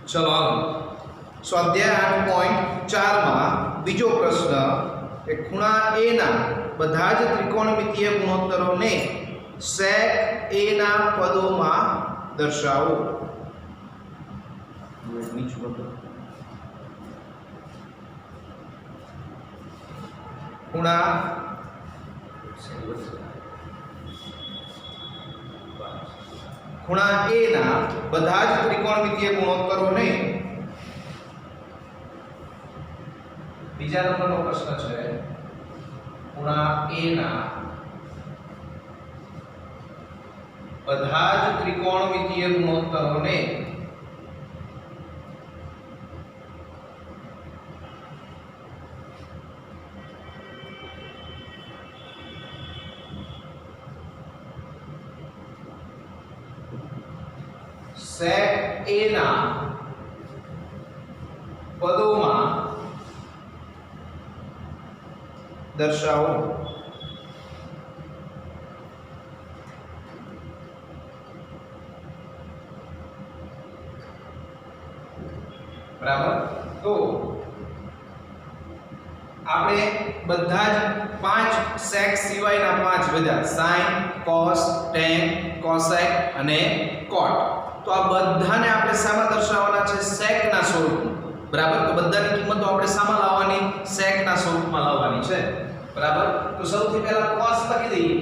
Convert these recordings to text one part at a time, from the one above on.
चलो स्वाध्याय 8.4 માં બીજો પ્રશ્ન કે ખૂણા A ના બધા જ ત્રિકોણમિતીય ગુણોત્તરોને sec A ના પદોમાં દર્શાવો। ખૂણા A ના બધા જ ત્રિકોણમિતીય ગુણોત્તરોને બીજા નંબરનો પ્રશ્ન છે ખૂણા A ના બધા જ ત્રિકોણમિતીય ગુણોત્તરોને sec A ના પદોમાં દર્શાવો। બરાબર, તો આપણે બધા જ 5 sec સિવાયના 5 બધા sin cos tan cosec અને cot, તો આ બધાને આપણે શામાં દર્શાવવાના છે? sec ના સ્વરૂપમાં। બરાબર, તો બધાની કિંમતો આપણે શામાં લાવવાની? sec ના સ્વરૂપમાં લાવવાની છે। બરાબર, તો સૌથી પહેલા cos લખી દઈએ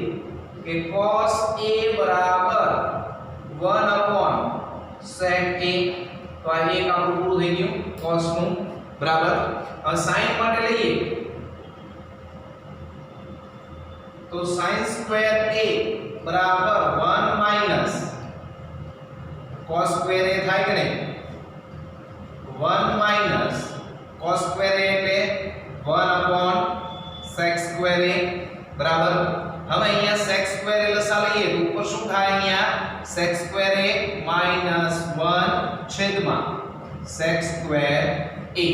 કે cos A બરાબર 1 sec A, તો આ એક આપણું પૂરું થઈ ગયું cos નું। બરાબર, હવે sin માટે લઈએ તો sin સ્ક્વેર A બરાબર 1 માઈનસ cos સ્ક્વેર A થાય કે નહીં? 1 માઈનસ cos સ્ક્વેર A એટલે 1 sec સ્ક્વેર A। બરાબર, હવે અહીંયા sec સ્ક્વેર A લસા લઈએ તો ઉપર શું થાય? અહીંયા sec સ્ક્વેર A માઈનસ 1 છેદમાં sec સ્ક્વેર A।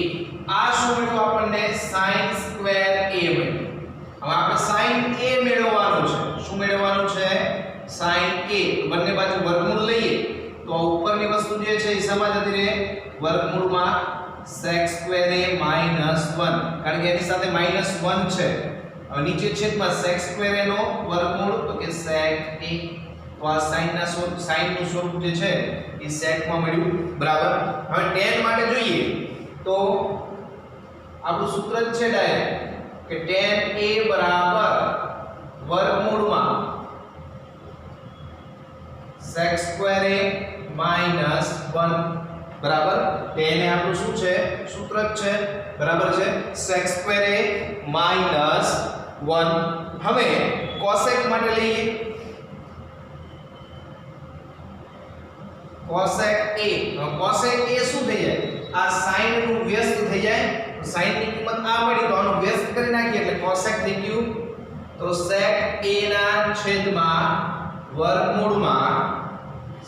આ શું મળ્યું આપણને? sin સ્ક્વેર A મળ્યું। હવે આપણે sin A મેળવવાનું છે। શું મેળવવાનું છે? sin A। બંને બાજુ વર્ગમૂળ લઈએ તો ઉપરની વસ્તુ જે છે એ સમાજ જતી રહે વર્ગમૂળમાં sec સ્ક્વેર A માઈનસ 1, કારણ કે એની સાથે માઈનસ 1 છે। હવે નીચે છેદમાં sec સ્ક્વેર A નો વર્ગમૂળ તો કે sec A, તો આ sin નું સ્વરૂપ જે છે એ sec માં મળ્યું। બરાબર, હવે tan માટે જોઈએ તો આપણું સૂત્ર જ છે ડાયરેક્ટ કે tan A બરાબર વર્ગમૂળમાં sec સ્ક્વેર A માઈનસ 1। બરાબર, tan એ આપણું શું છે? સૂત્ર જ છે। બરાબર છે, sec સ્ક્વેર A માઈનસ 1। હવે cosec માટે લઈએ cosec A। cosec A શું થઈ જાય? આ sin નું વ્યસ્ત થઈ જાય, તો sin ની કિંમત આ મળી તો આનું વ્યસ્ત કરી નાખીએ એટલે cosec થઈ ગયું। તો sec A ના છેદમાં વર્ગમૂળમાં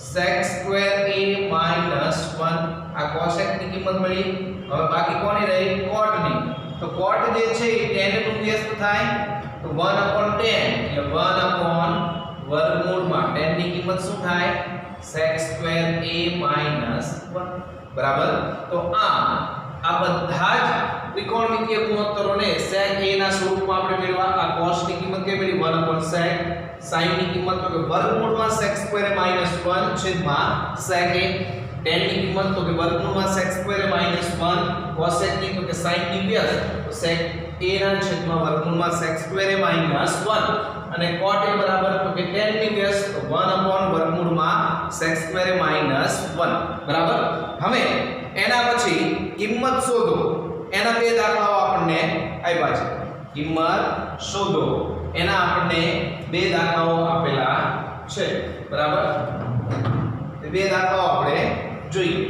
sec સ્ક્વેર A માઈનસ 1, આ cosec ની કિંમત મળી। હવે બાકી કોની રહી? cot ની। તો cot જે છે એ tan નું વ્યસ્ત થાય તો 1/tan એટલે 1 વર્ગમૂળમાં tan ની કિંમત શું થાય? sec square A minus 1। બરાબર, તો આ બધા જ ત્રિકોણમિતીય ગુણોત્તરોને sec A ના સ્વરૂપમાં આપણે મેળવા। આ cos ની કિંમત કે મળી 1/sec, sin ની કિંમત તો કે વર્ગમૂળમાં sec સ્ક્વેર A માઈનસ 1 છેદમાં sec A, tan ની કિંમત તો કે વર્ગમૂળમાં sec square A minus 1, cosec ની તો કે sin ની વ્યસ્ત તો sec A ના છેદમાં વર્ગમૂળમાં sec સ્ક્વેર A માઈનસ 1, અને cot A બરાબર તો કે tan ની વ્યસ્ત તો 1 વર્ગમૂળમાં sec સ્ક્વેર A માઈનસ 1। બરાબર, હવે એના પછી કિંમત શોધો। એના બે દાખલાઓ આપણને આપ્યા છે। કિંમત શોધો એના આપણને બે દાખલાઓ આપેલા છે। બરાબર, તે બે દાખલાઓ આપણે જોઈએ।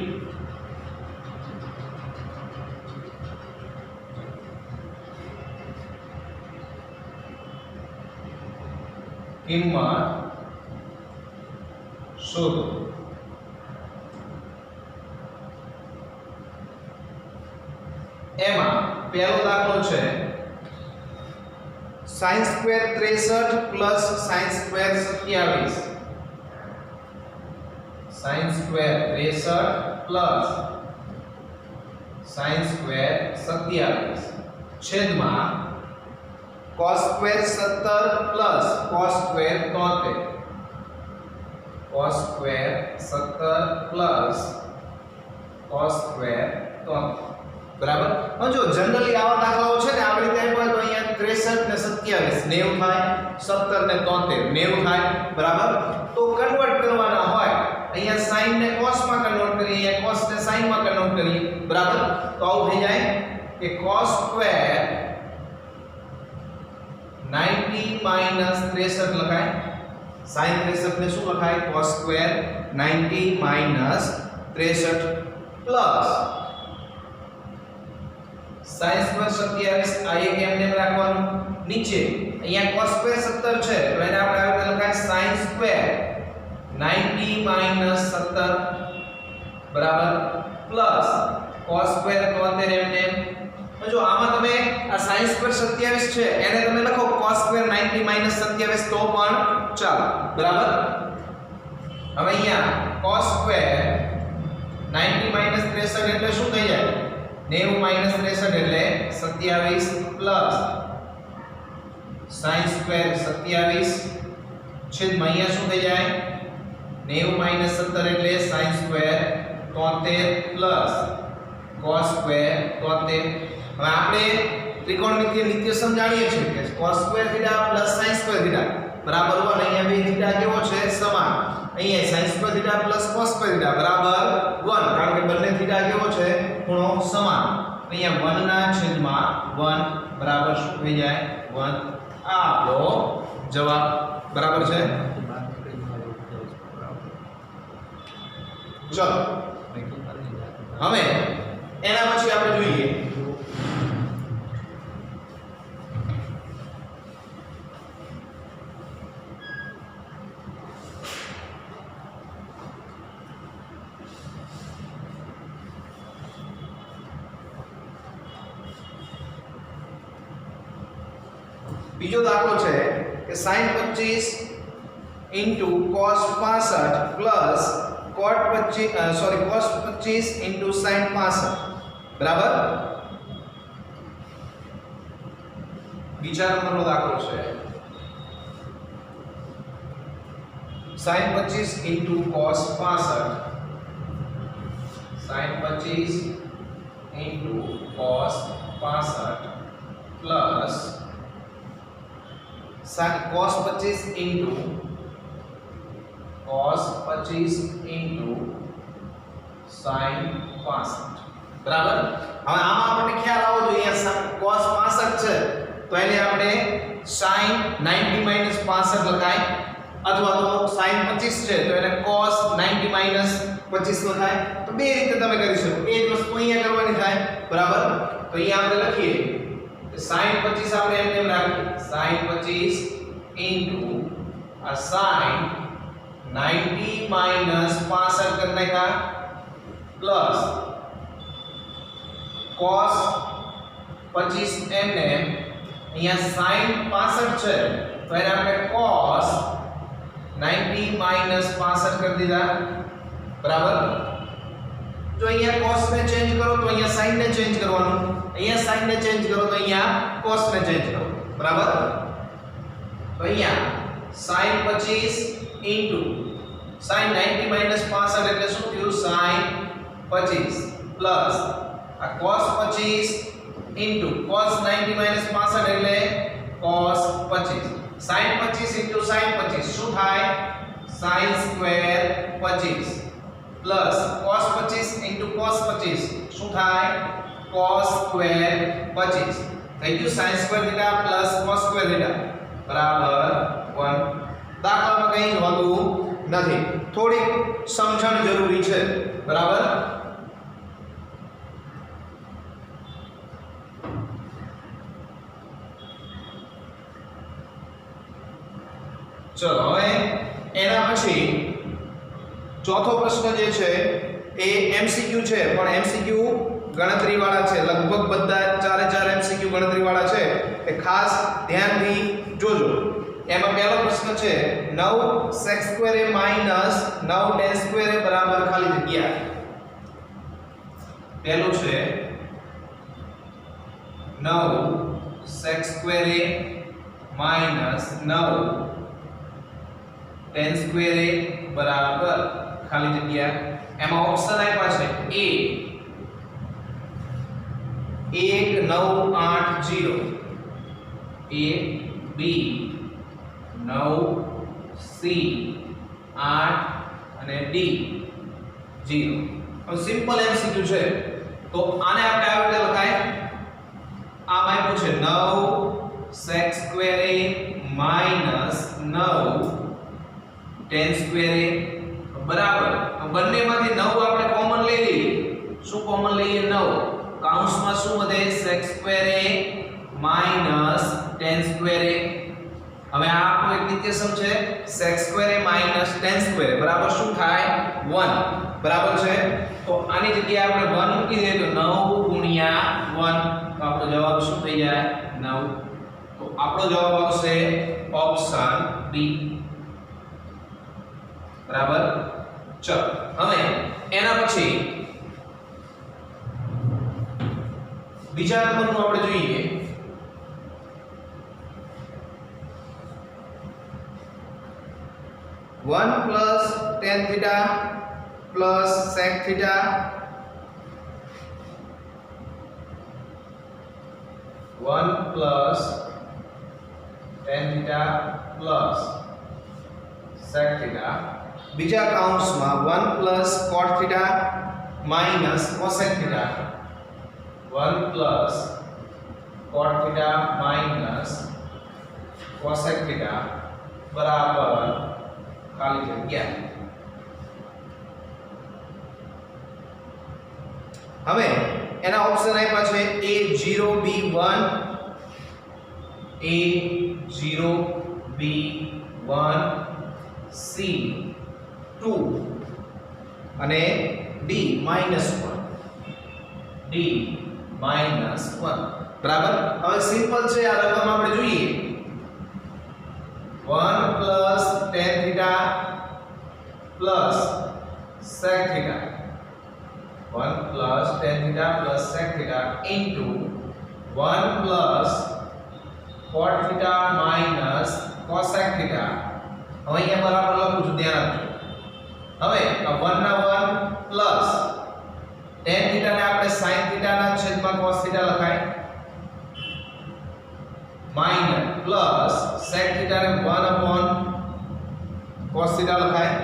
કિંમત શોધો। એમાં પહેલો દાખલો છે sin square 63 plus sin square 27 sin square 63 plus sin square 27 છેદમાં cos square 17 plus cos square 73 cos square 17 plus cos square 73 બરાબર. હવે જો જનરલી આવા દાખલાઓ છે ને આપણી રીતે હોય તો અહીંયા 63 ને 27 90 થાય, 17 ને 73 90 થાય બરાબર. તો કન્વર્ટ કરવાના હોય અહીંયા sin ને cos માં કન્વર્ટ કરીએ, અહીંયા cos ને sin માં કન્વર્ટ કરીએ બરાબર. તો આવું થઈ જાય કે cos સ્ક્વેર 90 63 લખાય, sin 63 ને શું લખાય cos square 90 63 plus sin square 27 આ એક એમને રાખવાનું, નીચે અહીંયા cos સ્ક્વેર 17 છે તો એને આપણે આવી રીતે લખાય sin સ્ક્વેર 90 17 બરાબર પ્લસ cos સ્ક્વેર 73 એમને. જો આમાં તમે આ sin સ્ક્વેર 27 છે એને તમે લખો cos સ્ક્વેર 90 27 તો પણ ચાલે બરાબર. હવે અહીંયા cos સ્ક્વેર 90 63 એટલે શું થઈ જાય 90 63 એટલે 27 પ્લસ sin સ્ક્વેર 27 છેદમાં અહીંયા શું થઈ જાય 90 17 એટલે sin square 73 plus cos square 73. હવે આપણે ત્રિકોણમિતિય નિત્યસમ જાણીએ છીએ કે cos square theta plus sin square theta બરાબર 1. અહીંયા બે થીટા કેવો છે સમાન, અહીંયા sin square theta plus cos square theta બરાબર 1 કારણ કે બંને થીટા કેવો છે ખૂણો સમાન. અહીંયા 1 ના છેદમાં 1 બરાબર શું થઈ જાય 1. આ આપણો જવાબ બરાબર છે. ચલો હવે એના પછી આપણે જોઈએ બીજો દાખલો છે કે sin 25 into cos 65 plus cos 25 into sin 65 બરાબર. બીજા નંબરનો દાખલો છે sin 25 into cos 65 sin 25 into cos 65 plus cos 25 into sin 65 બરાબર. હવે આમાં આપણને ખ્યાલ આવવો જોઈએ cos 65 છે તો એને આપણે sin 90 65 લખાય, અથવા તો sin 25 છે તો એને cos 90 25 લખાય. તો બે રીતે તમે કરી શકો, એ જ વસ્તુ અહીંયા કરવાની થાય બરાબર. તો અહીંયા આપણે લખીએ sin 25 આપણે એમ રાખીએ sin 25 into a sin 90 65 कर नाखा प्लस cos 25 एमने અહીંયા sin 65 છે તો એને આપણે cos 90 65 કરી દીધા બરાબર. જો અહીંયા cos ને ચેન્જ કરો તો અહીંયા sin ને ચેન્જ કરવાનું, અહીંયા sin ને ચેન્જ કરો તો અહીંયા cos ને ચેન્જ કરો બરાબર. તો અહીંયા sin 25 into sin 90 65 એટલે શું થયું sin 25 પ્લસ આ cos 25 into cos 90 65 એટલે cos 25 sin 25 into sin 25 શું થાય sin square 25 plus cos 25 into cos 25 શું થાય cos સ્ક્વેર 25 થઈ ગયું sin square theta plus cos square theta બરાબર 1. દાખલામાં કંઈ હોતું નથી, થોડી સમજણ જરૂરી છે બરાબર. ચલો હવે એના પછી ચોથો પ્રશ્ન જે છે એ એમસીક્યુ છે, પણ એમસીક્યુ ગણતરી વાળા છે, લગભગ બધા ચારે ચાર એમસીક્યુ ગણતરી વાળા છે, એ ખાસ ધ્યાનથી જોજો એમાં પહેલો પ્રશ્ન છે 9 sec square a minus 9 tan square a બરાબર ખાલી જગ્યા. પહેલું છે 9 sec square a minus 9 tan square a બરાબર ખાલી જગ્યા. એમાં ઓપ્શન આપ્યા છે A 1980 A B 9 C 8 અને D 0. હવે સિમ્પલ એમસીક્યુ છે તો આને આપણે આવી રીતે લખાય. આમાં આપ્યું છે 9 sec square a minus 9 tan square a બરાબર. બંનેમાંથી 9 આપણે કોમન લઈ લઈએ. શું કોમન લઈએ? 9. કાઉન્સમાં શું વધે? sec square a minus tan square a. હવે આ આપણું એક નિત્યસમ છે sec square a minus tan square a બરાબર શું થાય? 1 બરાબર છે. તો આની જગ્યાએ આપણે 1 મૂકી દઈએ તો 9 ગુણ્યા 1 તો આપણો જવાબ શું થઈ જાય? 9. તો આપણો જવાબ આવશે ઓપ્શન બી. બરાબર. ચલો હવે એના પછી બીજા નંબરનું આપણે જોઈએ. One plus tan theta plus sec theta one plus tan theta plus sec theta बीजा काउंट्स में one plus cot theta minus cosec theta one plus cot theta minus cosec theta बराबर खाली जग्या. હવે એના ઓપ્શન આપ્યા છે A0 B1 A0 B1 C2 અને D -1 D -1 બરાબર. હવે સિમ્પલ છે આ રકમ આપણે જોઈએ 1 plus tan theta plus sec theta 1 plus tan theta plus sec theta into 1 plus cot theta minus cosec theta. હવે અહીંયા બરાબર લખું છું, ધ્યાન આપજો. હવે આ 1 ના 1 plus tan theta ને આપણે sin theta ના છેદમાં cos theta લખાય minus plus sec theta ને 1 upon cos theta લખાય.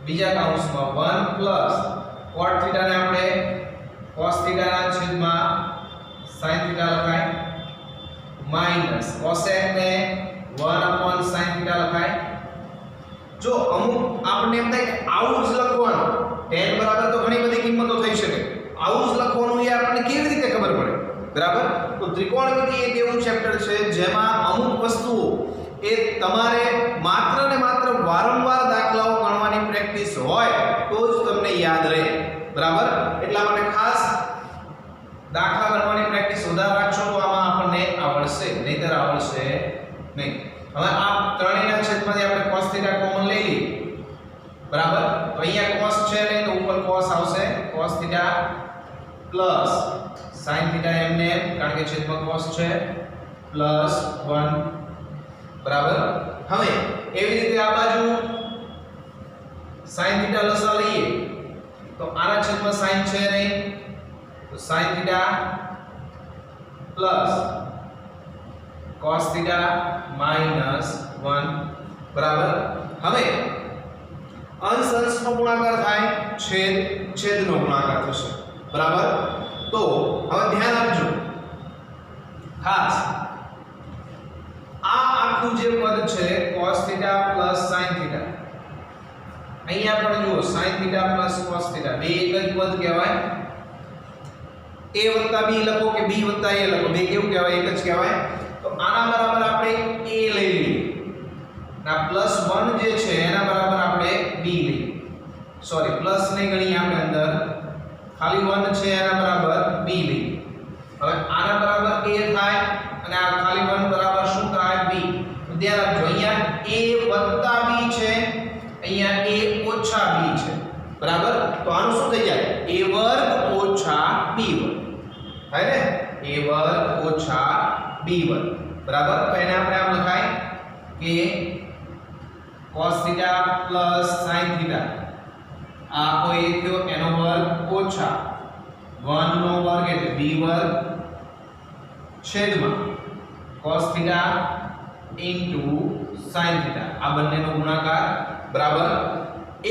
બીજા કાઉન્સમાં 1 plus cot theta ને આપણે cos theta ના છેદમાં sin theta લખાય minus cosec ને 1 upon sin theta લખાય. જો અમુક આપણને એમ થાય કે આવું જ લખવાનું tan બરાબર તો ઘણી બધી કિંમતો થઈ શકે, આવું જ લખવાનું એ આપણને કેવી રીતે ખબર પડે? બરાબર. તો ત્રિકોણમિતિ એક એવું ચેપ્ટર છે જેમાં અમુક વસ્તુઓ એ તમારે માત્ર ને માત્ર વારંવાર દાખલાઓ ગણવાની પ્રેક્ટિસ હોય તો જ તમને યાદ રહે. બરાબર. એટલા માટે ખાસ દાખલા ગણવાની પ્રેક્ટિસ વધારે રાખશો તો આમાં આપણને આવડશે, નહીતર આવડશે નહીં. હવે આ ત્રણેયના છેદમાંથી આપણે cos θ કોમન લઈ લઈએ. બરાબર. તો અહીંયા cos છે ને તો ઉપર cos આવશે, cos θ પ્લસ sin θ એમને કારણ કે છેદમાં cos છે પ્લસ 1. બરાબર. હવે એવી રીતે આ બાજુ sin θ લસા લઈએ તો આના છેદમાં sin છે નહીં તો sin θ પ્લસ cos θ માઈનસ 1. બરાબર. હવે અંશ અંશનો ગુણાકાર થાય, છેદ છેદનો ગુણાકાર થશે. બરાબર. તો હવે ધ્યાન આપજો ખાસ આ આખું જે પદ છે cos θ sin θ અહીંયા પણ જુઓ sin θ cos θ બે એક જ પદ કહેવાય. a b લખો કે b a લખો બે કેવું કહેવાય? એક જ કહેવાય. તો આના બરાબર આપણે a લઈ લઈએ ના +1 જે છે એના બરાબર આપણે b લઈએ. સોરી પ્લસ નહીં ગણીએ આપણે અંદર, ખાલી 1 છે એના બરાબર b લઈએ. હવે આના બરાબર a થાય અને આ ખાલી 1 બરાબર શું થાય b. તો ધ્યાન રાખજો અહીંયા a + b છે, અહીંયા a - b છે બરાબર. તો આનું શું થઈ જાય a વર્ગ ઓછા b વર્ગ થાય ને, a વર્ગ ઓછા b વર્ગ બરાબર. તો એને આપણે આમ લખાય કે cos theta plus sin theta આ કોઈ એક થયો એનો વર્ગ ઓછા 1 નો વર્ગ એટલે b વર્ગ છેદમાં cos theta into sin theta આ બંનેનો ગુણાકાર બરાબર.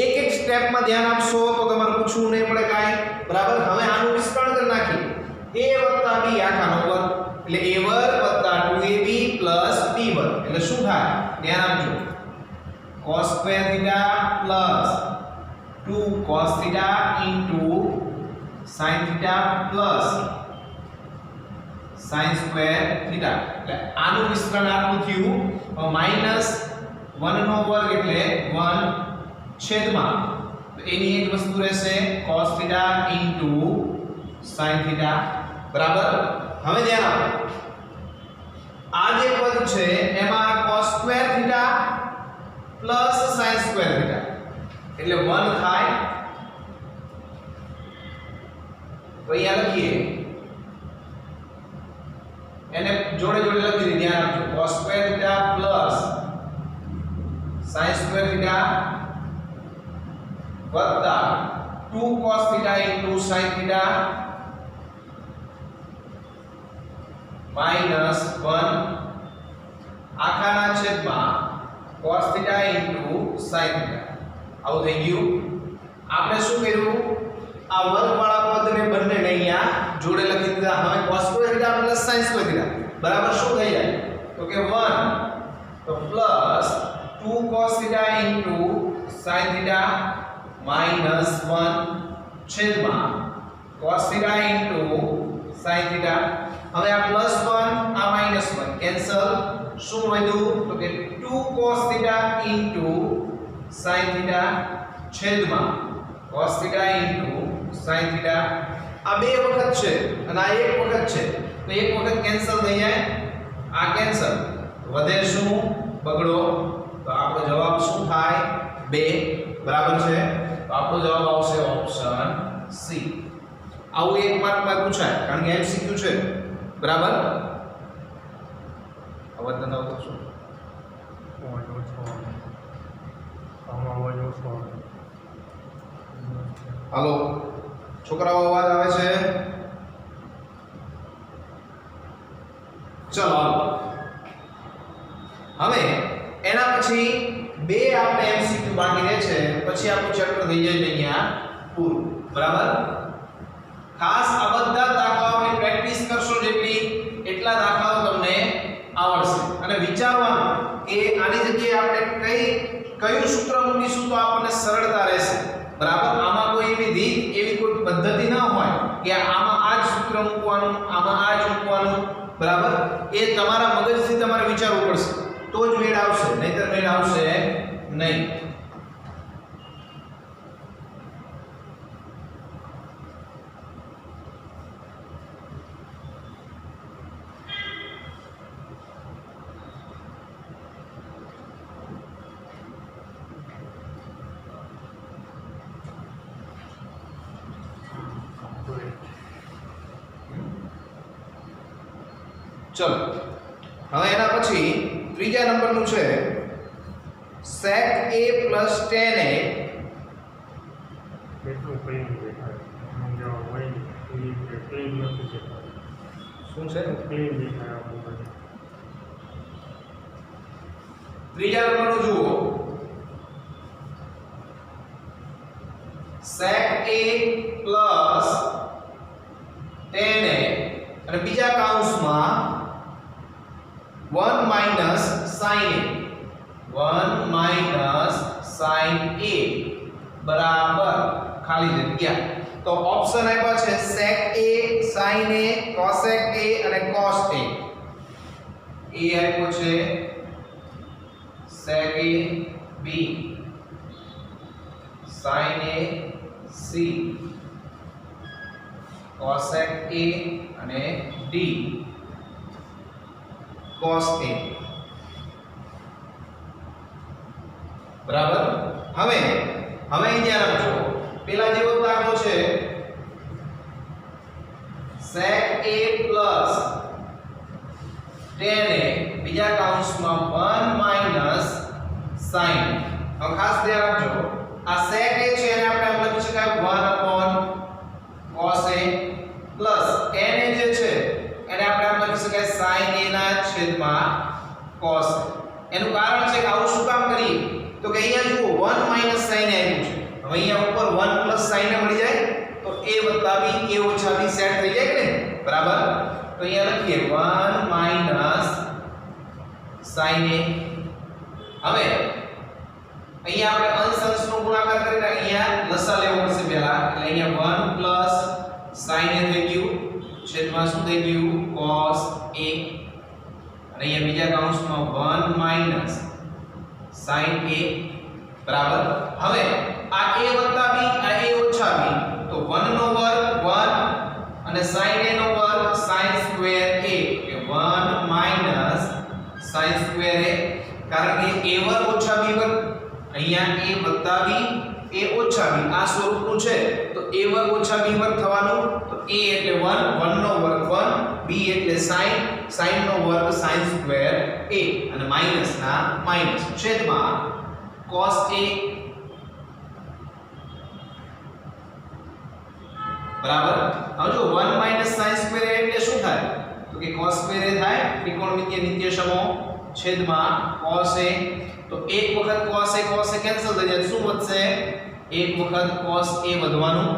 એક એક સ્ટેપમાં ધ્યાન આપશો તો તમારે પૂછવું નહીં પડે કાઈ બરાબર. હવે આનું વિસ્તરણ કરી નાખીએ a + b આખાનો વર્ગ એટલે a વર્ગ + 2ab + b વર્ગ એટલે શું થાય ધ્યાન આપજો cos square theta plus 2 cos theta into sin theta plus sin square theta એટલે આનું વિસ્તરણ આટલું થયું. માઈનસ 1 નો વર્ગ એટલે 1 છેદમાં તો એની એક વસ્તુ રહેશે cos theta into sin theta બરાબર. હવે ધ્યાન આપો આ જે પદ છે એમાં cos square theta plus sin square theta એટલે 1 થાય. તો અહીંયા લખીએ એને જોડે જોડે લખી દઈએ ધ્યાન આપજો cos square theta plus sin square theta વત્તા 2 cos theta into sin theta minus 1 આખાના છેદમાં cos theta into sin theta આવું થઈ ગયું. આપણે શું કર્યું આ વર્ગવાળા પદને બંનેને અહીંયા જોડે લખી દીધા. હવે cos square theta plus sin square theta બરાબર શું થઈ જાય તો કે 1 તો plus 2 cos theta into sin theta minus 1 છેદમાં cos theta into sin theta. હવે આ પ્લસ 1 આ માઈનસ 1 કેન્સલ શું વધ્યું તો કે 2 cos theta into sin theta છેદમાં cos theta into sin theta. આ બે વખત છે અને આ એક વખત છે તો એક વખત કેન્સલ થઈ જાય આ કેન્સલ વધે શું બગડો. તો આપણો જવાબ શું થાય 2 બરાબર છે. તો આપણો જવાબ આવશે ઓપ્શન સી. આવું એક માર્કમાં પૂછાય કારણ કે એમસીક્યુ છે બરાબર. અવાજ ન આવતો શું હાલો છોકરાઓ અવાજ આવે છે ચલો હવે એના પછી બે આપણે એમસીક્યુ બાકી રહે છે પછી આપણું ચેપ્ટર થઈ જાય અહીંયા પૂરું બરાબર. ખાસ આ બધા દાખલાઓની પ્રેક્ટિસ કરશો જેટલી એટલા દાખલાઓ તમને આવડશે. અને વિચારવાનું કે આની જગ્યાએ આપણે કયું સૂત્ર મૂકીશું તો આપણને સરળતા રહેશે બરાબર. આમાં કોઈ એવી રીત એવી કોઈ પદ્ધતિ ન હોય કે આમાં આ જ સૂત્ર મૂકવાનું આમાં આ જ મૂકવાનું બરાબર. એ તમારા મગજથી તમારે વિચારવું પડશે તો જ મેળ આવશે નહીંતર મેળ આવશે નહીં. ચલો હવે એના પછી ત્રીજા નંબરનું છે sec a plus tan a શું છે ત્રીજા નંબરનું જુઓ sec a plus tan a અને બીજા કૌંસમાં 1 minus sin a 1 minus sin a બરાબર ખાલી જગ્યા. તો ઓપ્શન આપ્યા છે sec a sin a cosec a અને cos a. a આપ્યો છે sec a b sin a c cosec a અને d d cos a બરાબર. હવે અહીં ધ્યાન આપજો, પેલા જેવો દાખલો છે sec a plus tan a બીજા કૌંસમાં 1 minus sin. હવે ખાસ ધ્યાન આપજો, આ sec a છે એને આપણે આમ લખી શકાય 1 upon cos a plus tan a જે છે એને આપણે આમ લખી શકાય sin a ના છેદમાં cos a. એનું કારણ છે કે આવું શું કામ કરીએ તો કે અહીંયા જુઓ 1 minus sin a આવ્યું છે, હવે અહીંયા ઉપર 1 plus sin a મળી જાય તો a વત્તા b a ઓછા b સેટ થઈ જાય કે ને, બરાબર. તો અહીંયા લખીએ 1 minus sin a. હવે અહીંયા આપણે અંશ અંશનો ગુણાકાર કરીને અહીંયા લસા લેવો પડશે પહેલા, એટલે અહીંયા 1 plus sin a થઈ ગયું છેદમાં શું થઈ ગયું cos a, અને અહીંયા બીજા કૌંસમાં 1 minus sin a બરાબર. હવે આ a વત્તા b આ a ઓછા b તો 1 નો વર્ગ 1 અને sin a નો વર્ગ sin સ્ક્વેર a કે 1 minus sin સ્ક્વેર a, કારણ કે a વર્ગ ઓછા b વર્ગ અહીંયા a વત્તા b a ઓછા b આ સ્વરૂપનું છે તો a વર્ગ ઓછા b વર્ગ થવાનું, તો a એટલે 1 1 નો વર્ગ 1 b એટલે sin નો વર્ગ sin સ્ક્વેર a અને માઈનસ ના માઈનસ છેદમાં cos a બરાબર. હવે જો 1 minus sin સ્ક્વેર a એટલે શું થાય તો કે cos સ્ક્વેર a થાય, ત્રિકોણમિતિય નિત્યસમો છેદમાં cos a, તો એક વખત cos a કેન્સલ થઈ જાય, શું વધશે એક વખત cos a વધવાનું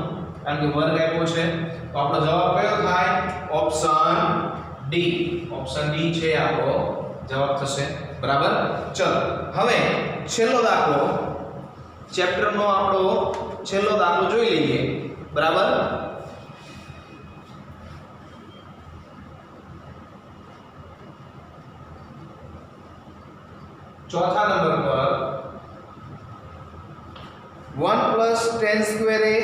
કારણ કે વર્ગ આપ્યો છે. તો આપણો જવાબ કયો થાય ઓપ્શન ડી. ઓપ્શન ડી છે આપણો જવાબ થશે, બરાબર. ચલો હવે છેલ્લો દાખલો, ચેપ્ટરનો આપણો છેલ્લો દાખલો જોઈ લઈએ, બરાબર. ચોથા નંબર પર 1 plus tan square a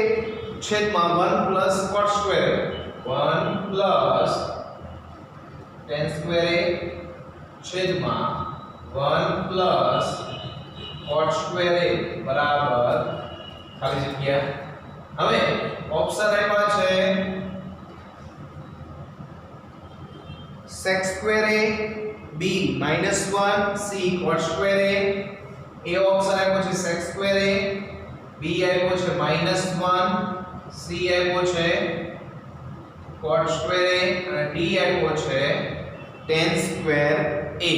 છેદમાં 1 plus cot square a, 1 plus tan square a છેદમાં 1 plus cot square a બરાબર ખાલી જગ્યા. હવે ઓપ્શન આપ્યા છે sec square a b minus 1 c cot square a. a option આપ્યો છે sec square a, b આપ્યો છે minus 1, c આપ્યો છે cot square a અને d આપ્યો છે tan square a,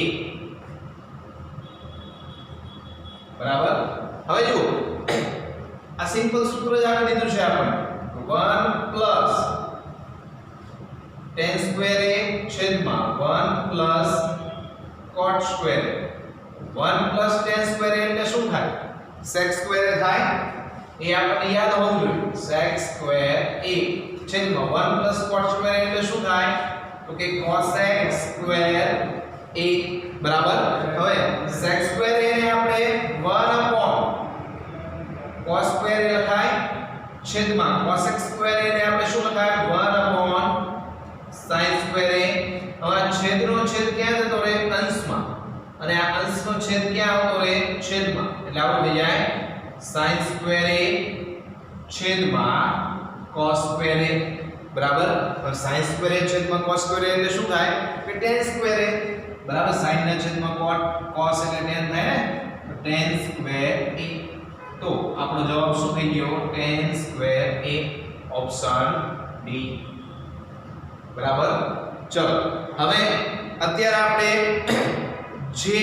બરાબર. હવે જુઓ આ સિમ્પલ સૂત્ર જ આપી દીધું છે આપણે 1 plus tan square a છેદમાં 1 plus cot square a. 1 plus tan square a એટલે શું થાય sec square a થાય, એ આપણને યાદ હોવું જોઈએ. sec square a છેદમાં 1 plus cot square a એટલે શું થાય તો કે cosec square a, બરાબર. હવે sec square a ને આપણે 1 upon cos square a લખાય છેદમાં cosec square a ને આપણે શું લખાય 1 upon sin square a. હવે છેદનો છેદ ક્યાં જતો રહે અંશમાં, અને આ અંશનો છેદ ક્યાં આવતો રહે છેદમાં, એટલે આપણું થઈ જાય sin square a છેદમાં cos square a, બરાબર. હવે sin square a છેદમાં cos square a એટલે શું થાય કે tan square a, બરાબર. sin ના છેદમાં cot, cos એટલે tan થાય ને, તો tan square a. તો આપણો જવાબ શું થઈ ગયો tan square a, option D, બરાબર. ચલો હવે અત્યારે આપણે જે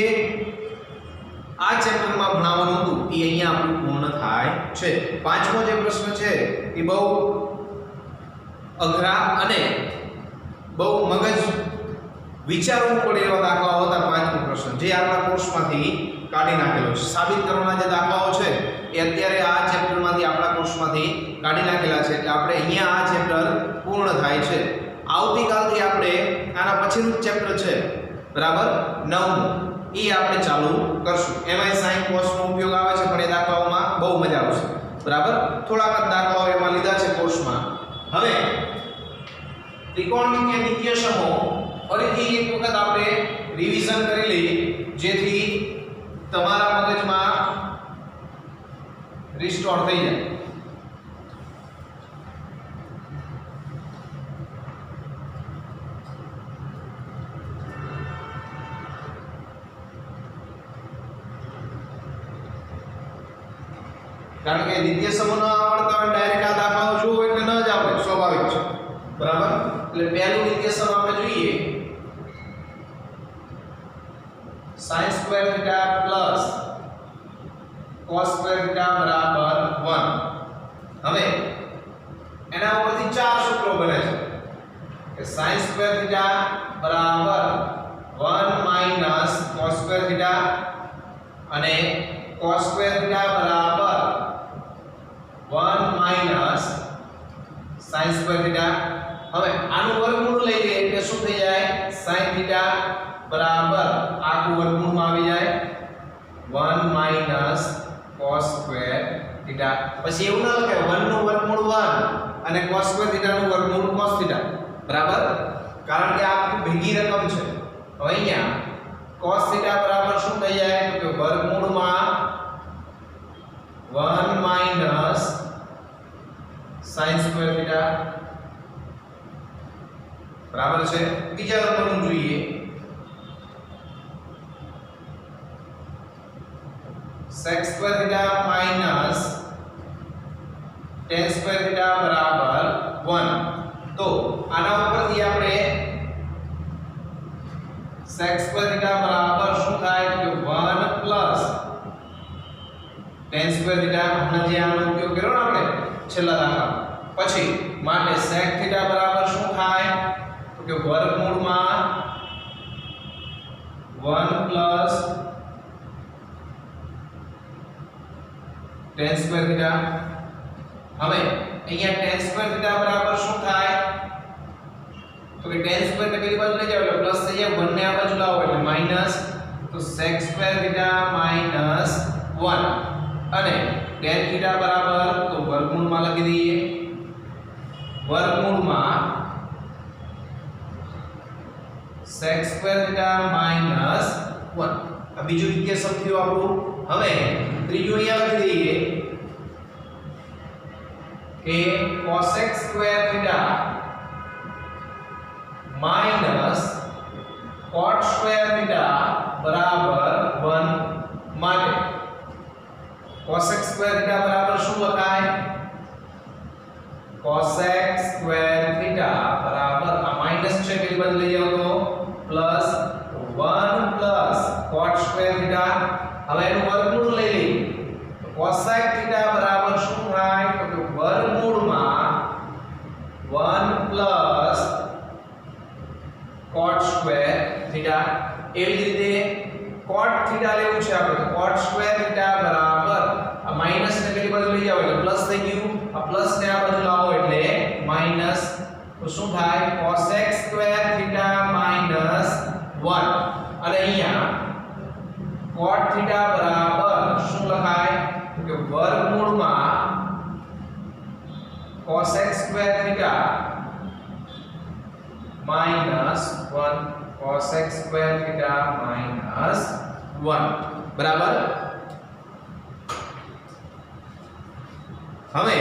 આ ચેપ્ટરમાં ભણાવવાનું હતું એ અહીંયા આપણું પૂર્ણ થાય છે. પાંચમો જે પ્રશ્ન છે એ બહુ અઘરા અને બહુ મગજ વિચારવું પડે એવા દાખલાઓ હતા. પાંચમો પ્રશ્ન જે આપણા કોર્સમાંથી કાઢી નાખેલો છે. સાબિત કરવાના જે દાખલાઓ છે એ અત્યારે આ ચેપ્ટરમાંથી આપણા કોર્સમાંથી કાઢી નાખેલા છે, એટલે આપણે અહીંયા આ ચેપ્ટર પૂર્ણ થાય છે. આવતીકાલથી આપણે આના પછીનું ચેપ્ટર છે, બરાબર, 9મું, એ આપણે ચાલુ કરશું. એમાં sin cos નો ઉપયોગ આવે છે, પણ એ દાખલાઓમાં બહુ મજા આવશે, બરાબર. થોડાક દાખલાઓ એમાં લીધા છે કોર્સમાં. હવે ત્રિકોણમિતિય નિત્યસમો ફરીથી એક વખત આપણે રિવિઝન કરી લઈએ જેથી તમારા મગજમાં રિસ્ટોર થઈ જાય. કારણ કે નિત્યસમો ન આવડતા હોય ડાયરેક્ટ આ દાખલાઓ જોવો એટલે ન જ આવડે, સ્વાભાવિક છે. બરાબર? એટલે પહેલું નિત્યસમ આપણે જોઈએ sin square theta plus cos square theta બરાબર 1. હવે એના ઉપરથી ચાર સૂત્રો બને છે કે sin સ્ક્વેર થીટા બરાબર 1 માઈનસ cos સ્ક્વેર થીટા અને cos સ્ક્વેર થીટા બરાબર 1 માઈનસ sin સ્ક્વેર થીટા. હવે આનું વર્ગમૂળ લઈ લઈએ એટલે શું થઈ જાય? sin થીટા બરાબર આખું વર્ગમૂળમાં આવી જાય 1 માઈનસ cos સ્ક્વેર થીટા. પછી એવું ન લખાય 1 નું વર્ગમૂળ 1 અને cos સ્ક્વેર થીટા નું વર્ગમૂળ cos થીટા. બરાબર? કારણ કે આ ભેગી રકમ છે. હવે અહીંયા cos થીટા બરાબર શું થઈ જાય? તો કે વર્ગમૂળમાં 1 માઈનસ sin સ્ક્વેર થીટા. બરાબર છે? બીજા નંબરનું જોઈએ sec square theta minus tan square theta બરાબર 1. તો આના ઉપરથી આપણે sec સ્ક્વેર થીટા બરાબર શું થાય? તો 1 પ્લસ tan સ્ક્વેર થીટા. હમણાં જે આનો ઉપયોગ કર્યો ને આપણે છેલ્લા દાખલા પછી માટે sec થીટા બરાબર શું થાય? તો કે વર્ગમૂળમાં 1 પ્લસ tan સ્ક્વેર થીટા. હવે અહીંયા tan સ્ક્વેર થીટા બરાબર શું થાય? તો કે tan સ્ક્વેર ને પેલી બાજુ લઈ જાવ એટલે પ્લસ થઈ જાય, 1 ને આ બાજુ લાવો એટલે માઈનસ. તો sec સ્ક્વેર થીટા માઈનસ 1 અને tan થીટા બરાબર તો વર્ગમૂળમાં લખી દઈએ વર્ગમૂળમાં sec સ્ક્વેર થીટા માઈનસ 1. આ બીજું નિત્યસમ થયું આપણું. હવે ત્રીજું અહીંયા લખી દઈએ કે cosec square theta minus cot square theta બરાબર 1 માટે cosec સ્ક્વેર થીટા બરાબર શું લખાય? cosec સ્ક્વેર થીટા બરાબર આ માઈનસ છે પેલી બાજુ લઈ જાવ તો plus 1 plus cot square theta. હવે એનું વર્ગમૂળ લઈ લઈએ તો cosec થીટા બરાબર શું થાય? તો કે વર્ગમૂળમાં 1 પ્લસ cot સ્ક્વેર થીટા. એવી જ રીતે cot થીટા લેવું છે આપણે તો cot સ્ક્વેર થીટા બરાબર આ માઈનસ ને પેલી બાજુ લઈ જાવ એટલે પ્લસ થઈ ગયું, આ પ્લસ ને આ બાજુ લાવો એટલે માઈનસ. તો શું થાય? cosec સ્ક્વેર થીટા માઈનસ 1 અને અહીંયા cot થીટા બરાબર શું લખાય? તો કે વર્ગમૂળમાં cosec square theta minus 1 cosec square theta minus 1. બરાબર? હવે